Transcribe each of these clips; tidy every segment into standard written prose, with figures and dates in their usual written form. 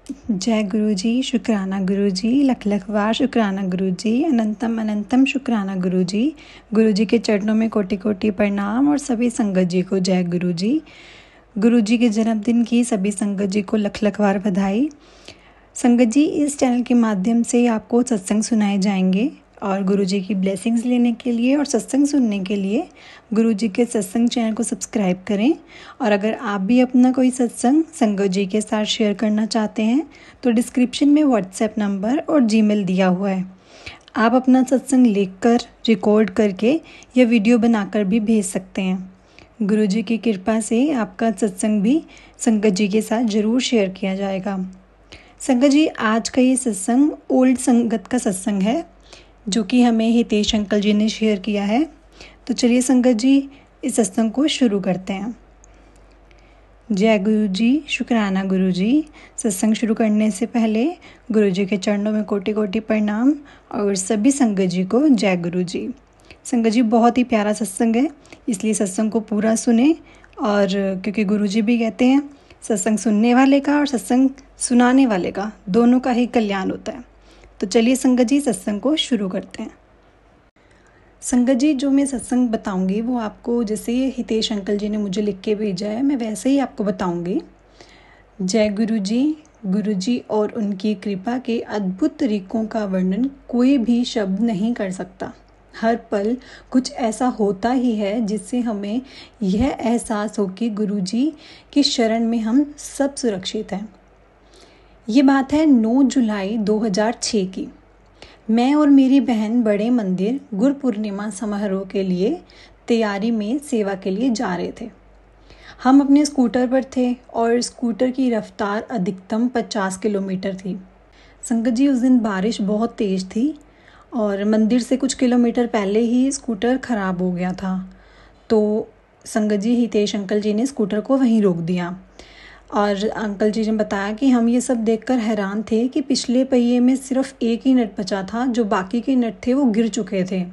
जय गुरु जी, शुक्राना गुरु जी, लख लख वार शुक्राना गुरु जी, अनंतम अनंतम शुक्राना गुरु जी। गुरु जी के चरणों में कोटि कोटि प्रणाम और सभी संगत जी को जय गुरु जी। गुरु जी के जन्मदिन की सभी संगत जी को लख लख वार बधाई। संगत जी, इस चैनल के माध्यम से आपको सत्संग सुनाए जाएंगे और गुरु जी की ब्लेसिंग्स लेने के लिए और सत्संग सुनने के लिए गुरु जी के सत्संग चैनल को सब्सक्राइब करें। और अगर आप भी अपना कोई सत्संग संगत जी के साथ शेयर करना चाहते हैं तो डिस्क्रिप्शन में व्हाट्सएप नंबर और जीमेल दिया हुआ है। आप अपना सत्संग लिखकर रिकॉर्ड करके या वीडियो बनाकर भी भेज सकते हैं। गुरु जी की कृपा से आपका सत्संग भी संगत जी के साथ ज़रूर शेयर किया जाएगा। संगत जी, आज का ये सत्संग ओल्ड संगत का सत्संग है जो कि हमें हितेश अंकल जी ने शेयर किया है। तो चलिए संगत जी, इस सत्संग को शुरू करते हैं। जय गुरु जी, शुक्राना गुरु जी। सत्संग शुरू करने से पहले गुरु जी के चरणों में कोटि कोटि प्रणाम और सभी संगत जी को जय गुरु जी। संगत जी, बहुत ही प्यारा सत्संग है, इसलिए सत्संग को पूरा सुने। और क्योंकि गुरु जी भी कहते हैं सत्संग सुनने वाले का और सत्संग सुनाने वाले का दोनों का ही कल्याण होता है। तो चलिए संगत जी, सत्संग को शुरू करते हैं। संगत जी, जो मैं सत्संग बताऊंगी वो आपको जैसे हितेश अंकल जी ने मुझे लिख के भेजा है मैं वैसे ही आपको बताऊंगी। जय गुरु जी और उनकी कृपा के अद्भुत तरीकों का वर्णन कोई भी शब्द नहीं कर सकता। हर पल कुछ ऐसा होता ही है जिससे हमें यह एहसास हो कि गुरु जी की शरण में हम सब सुरक्षित हैं। ये बात है 9 जुलाई 2006 की। मैं और मेरी बहन बड़े मंदिर गुरु पूर्णिमा समारोह के लिए तैयारी में सेवा के लिए जा रहे थे। हम अपने स्कूटर पर थे और स्कूटर की रफ्तार अधिकतम 50 किलोमीटर थी। संगत जी, उस दिन बारिश बहुत तेज़ थी और मंदिर से कुछ किलोमीटर पहले ही स्कूटर ख़राब हो गया था। तो संगत जी, हितेश अंकल जी ने स्कूटर को वहीं रोक दिया और अंकल जी ने बताया कि हम ये सब देखकर हैरान थे कि पिछले पहिए में सिर्फ एक ही नट बचा था, जो बाकी के नट थे वो गिर चुके थे।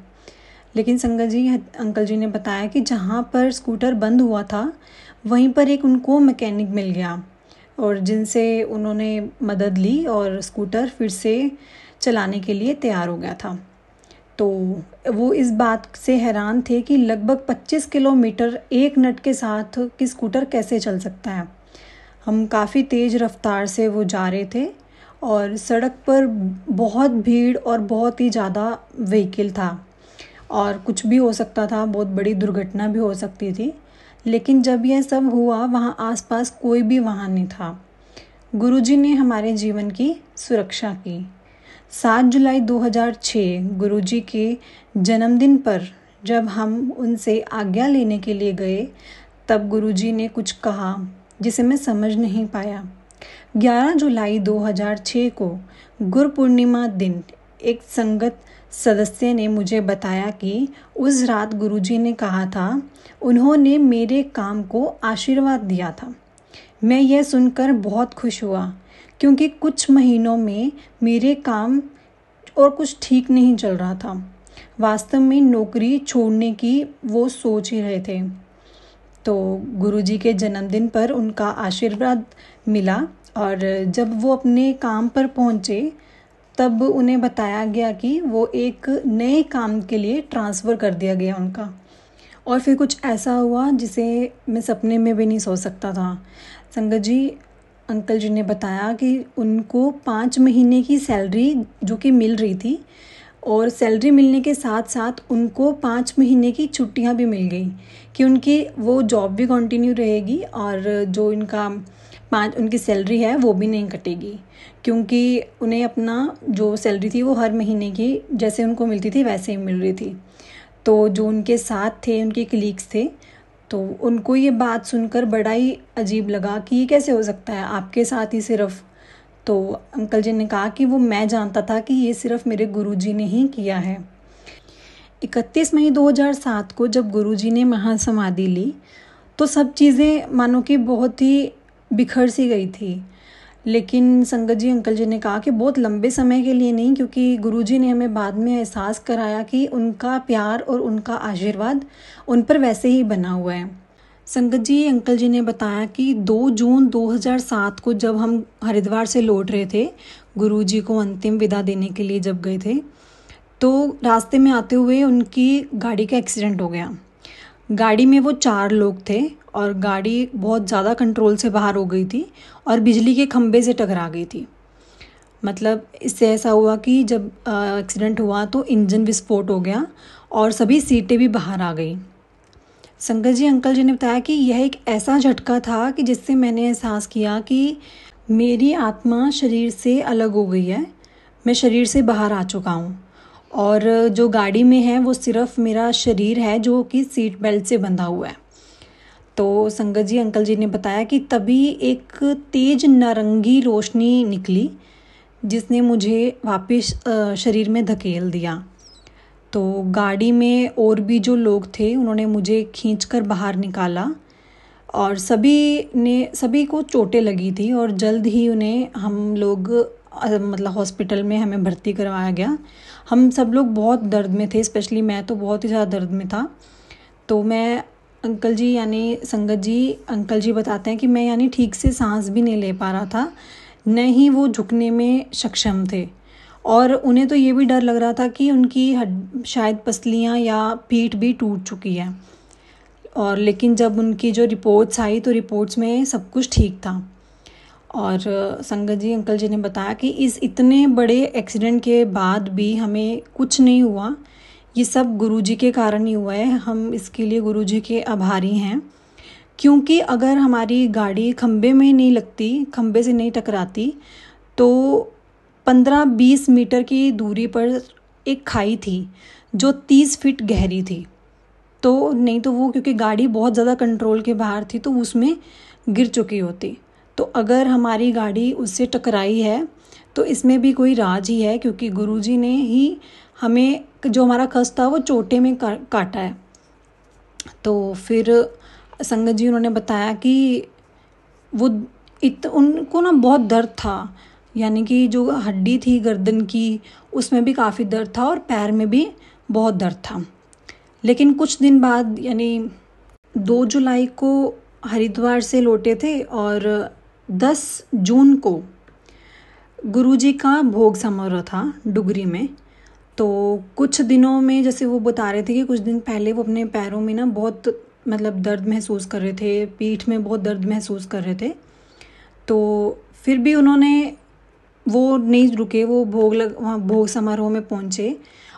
लेकिन संगत जी, अंकल जी ने बताया कि जहाँ पर स्कूटर बंद हुआ था वहीं पर एक उनको मैकेनिक मिल गया और जिनसे उन्होंने मदद ली और स्कूटर फिर से चलाने के लिए तैयार हो गया था। तो वो इस बात से हैरान थे कि लगभग 25 किलोमीटर एक नट के साथ कि स्कूटर कैसे चल सकता है। हम काफ़ी तेज़ रफ्तार से वो जा रहे थे और सड़क पर बहुत भीड़ और बहुत ही ज़्यादा व्हीकल था और कुछ भी हो सकता था, बहुत बड़ी दुर्घटना भी हो सकती थी। लेकिन जब यह सब हुआ वहाँ आसपास कोई भी वाहन नहीं था। गुरुजी ने हमारे जीवन की सुरक्षा की। 7 जुलाई 2006 गुरुजी के जन्मदिन पर जब हम उनसे आज्ञा लेने के लिए गए तब गुरुजी ने कुछ कहा जिसे मैं समझ नहीं पाया। 11 जुलाई 2006 को गुरु पूर्णिमा दिन एक संगत सदस्य ने मुझे बताया कि उस रात गुरुजी ने कहा था उन्होंने मेरे काम को आशीर्वाद दिया था। मैं यह सुनकर बहुत खुश हुआ क्योंकि कुछ महीनों में मेरे काम और कुछ ठीक नहीं चल रहा था। वास्तव में नौकरी छोड़ने की वो सोच ही रहे थे। तो गुरुजी के जन्मदिन पर उनका आशीर्वाद मिला और जब वो अपने काम पर पहुँचे तब उन्हें बताया गया कि वो एक नए काम के लिए ट्रांसफ़र कर दिया गया उनका। और फिर कुछ ऐसा हुआ जिसे मैं सपने में भी नहीं सोच सकता था। संगत जी, अंकल जी ने बताया कि उनको 5 महीने की सैलरी जो कि मिल रही थी और सैलरी मिलने के साथ साथ उनको 5 महीने की छुट्टियां भी मिल गई कि उनकी वो जॉब भी कंटिन्यू रहेगी और जो उनकी सैलरी है वो भी नहीं कटेगी, क्योंकि उन्हें अपना जो सैलरी थी वो हर महीने की जैसे उनको मिलती थी वैसे ही मिल रही थी। तो जो उनके साथ थे, उनके कलीग्स थे, तो उनको ये बात सुनकर बड़ा ही अजीब लगा कि ये कैसे हो सकता है आपके साथ ही सिर्फ। तो अंकल जी ने कहा कि वो मैं जानता था कि ये सिर्फ मेरे गुरुजी ने ही किया है। 31 मई 2007 को जब गुरुजी ने महासमाधि ली तो सब चीज़ें मानो कि बहुत ही बिखर सी गई थी। लेकिन संगत जी, अंकल जी ने कहा कि बहुत लंबे समय के लिए नहीं, क्योंकि गुरुजी ने हमें बाद में एहसास कराया कि उनका प्यार और उनका आशीर्वाद उन पर वैसे ही बना हुआ है। संगत जी, अंकल जी ने बताया कि 2 जून 2007 को जब हम हरिद्वार से लौट रहे थे, गुरुजी को अंतिम विदा देने के लिए जब गए थे, तो रास्ते में आते हुए उनकी गाड़ी का एक्सीडेंट हो गया। गाड़ी में वो 4 लोग थे और गाड़ी बहुत ज़्यादा कंट्रोल से बाहर हो गई थी और बिजली के खंभे से टकरा गई थी। मतलब इससे ऐसा हुआ कि जब एक्सीडेंट हुआ तो इंजन विस्फोट हो गया और सभी सीटें भी बाहर आ गई। संगत जी, अंकल जी ने बताया कि यह एक ऐसा झटका था कि जिससे मैंने एहसास किया कि मेरी आत्मा शरीर से अलग हो गई है, मैं शरीर से बाहर आ चुका हूँ और जो गाड़ी में है वो सिर्फ मेरा शरीर है जो कि सीट बेल्ट से बंधा हुआ है। तो संगत जी, अंकल जी ने बताया कि तभी एक तेज नारंगी रोशनी निकली जिसने मुझे वापस शरीर में धकेल दिया। तो गाड़ी में और भी जो लोग थे उन्होंने मुझे खींचकर बाहर निकाला और सभी को चोटें लगी थी और जल्द ही उन्हें हम लोग मतलब हॉस्पिटल में हमें भर्ती करवाया गया। हम सब लोग बहुत दर्द में थे, स्पेशली मैं तो बहुत ही ज़्यादा दर्द में था। तो मैं अंकल जी यानी संगत जी, अंकल जी बताते हैं कि मैं यानी ठीक से सांस भी नहीं ले पा रहा था, न ही वो झुकने में सक्षम थे और उन्हें तो ये भी डर लग रहा था कि उनकी शायद पसलियाँ या पीठ भी टूट चुकी है। और लेकिन जब उनकी जो रिपोर्ट्स आई तो रिपोर्ट्स में सब कुछ ठीक था। और संगत जी, अंकल जी ने बताया कि इस इतने बड़े एक्सीडेंट के बाद भी हमें कुछ नहीं हुआ, ये सब गुरुजी के कारण ही हुआ है। हम इसके लिए गुरुजी के आभारी हैं, क्योंकि अगर हमारी गाड़ी खंबे में नहीं लगती, खंबे से नहीं टकराती, तो 15-20 मीटर की दूरी पर एक खाई थी जो 30 फीट गहरी थी। तो नहीं तो वो, क्योंकि गाड़ी बहुत ज़्यादा कंट्रोल के बाहर थी, तो उसमें गिर चुकी होती। तो अगर हमारी गाड़ी उससे टकराई है तो इसमें भी कोई राज ही है, क्योंकि गुरुजी ने ही हमें जो हमारा कष्ट था वो चोटे में काटा है। तो फिर संगत जी उन्होंने बताया कि वो उनको ना बहुत दर्द था, यानी कि जो हड्डी थी गर्दन की उसमें भी काफ़ी दर्द था और पैर में भी बहुत दर्द था। लेकिन कुछ दिन बाद यानी 2 जुलाई को हरिद्वार से लौटे थे और 10 जून को गुरुजी का भोग समारोह था डुगरी में। तो कुछ दिनों में, जैसे वो बता रहे थे कि कुछ दिन पहले वो अपने पैरों में ना बहुत मतलब दर्द महसूस कर रहे थे, पीठ में बहुत दर्द महसूस कर रहे थे। तो फिर भी वो नहीं रुके, वो वहाँ भोग समारोह में पहुँचे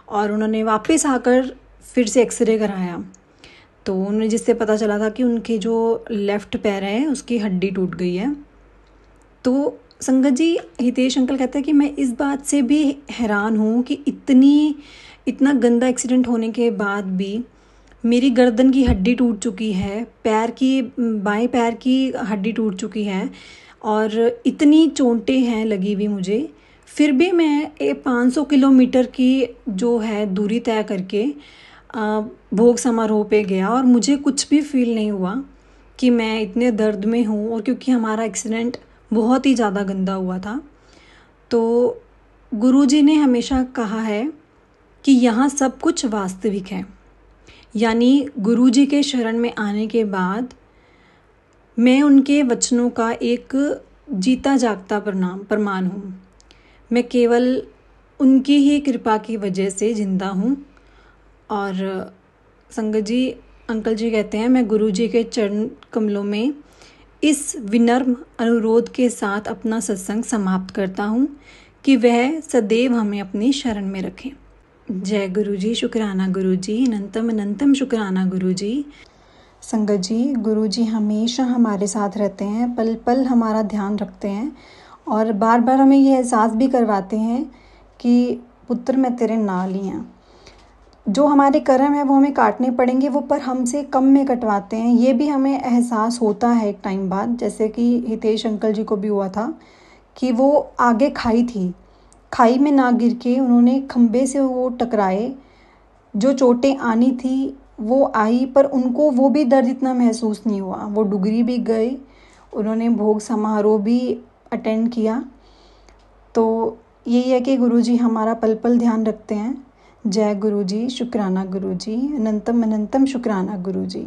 और उन्होंने वापस आकर फिर से एक्सरे कराया। तो उन्हें जिससे पता चला था कि उनके जो लेफ़्ट पैर है उसकी हड्डी टूट गई है। तो संगत जी, हितेश अंकल कहते हैं कि मैं इस बात से भी हैरान हूँ कि इतना गंदा एक्सीडेंट होने के बाद भी मेरी गर्दन की हड्डी टूट चुकी है, बाएं पैर की हड्डी टूट चुकी है और इतनी चोटें हैं लगी हुई मुझे, फिर भी मैं 500 किलोमीटर की जो है दूरी तय करके भोग समारोह पे गया और मुझे कुछ भी फील नहीं हुआ कि मैं इतने दर्द में हूँ। और क्योंकि हमारा एक्सीडेंट बहुत ही ज़्यादा गंदा हुआ था, तो गुरुजी ने हमेशा कहा है कि यहाँ सब कुछ वास्तविक है। यानी गुरुजी के शरण में आने के बाद मैं उनके वचनों का एक जीता जागता प्रमाण हूँ। मैं केवल उनकी ही कृपा की वजह से जिंदा हूँ। और संगत जी, अंकल जी कहते हैं, मैं गुरुजी के चरण कमलों में इस विनम्र अनुरोध के साथ अपना सत्संग समाप्त करता हूँ कि वह सदैव हमें अपनी शरण में रखें। जय गुरुजी, शुक्राना गुरुजी, अनंतम अनंतम शुक्राना गुरुजी। संगत जी, गुरुजी हमेशा हमारे साथ रहते हैं, पल पल हमारा ध्यान रखते हैं और बार बार हमें यह एहसास भी करवाते हैं कि पुत्र मैं तेरे नाल ही हैं। जो हमारे कर्म है वो हमें काटने पड़ेंगे, वो पर हमसे कम में कटवाते हैं। ये भी हमें एहसास होता है एक टाइम बाद, जैसे कि हितेश अंकल जी को भी हुआ था कि वो आगे खाई थी, खाई में ना गिर के उन्होंने खंबे से वो टकराए, जो चोटें आनी थी वो आई, पर उनको वो भी दर्द इतना महसूस नहीं हुआ। वो डुगरी भी गए, उन्होंने भोग समारोह भी अटेंड किया। तो यही है कि गुरुजी हमारा पल पल ध्यान रखते हैं। जय गुरुजी, शुक्राना गुरुजी, अनंतम अनंतम शुक्राना गुरुजी।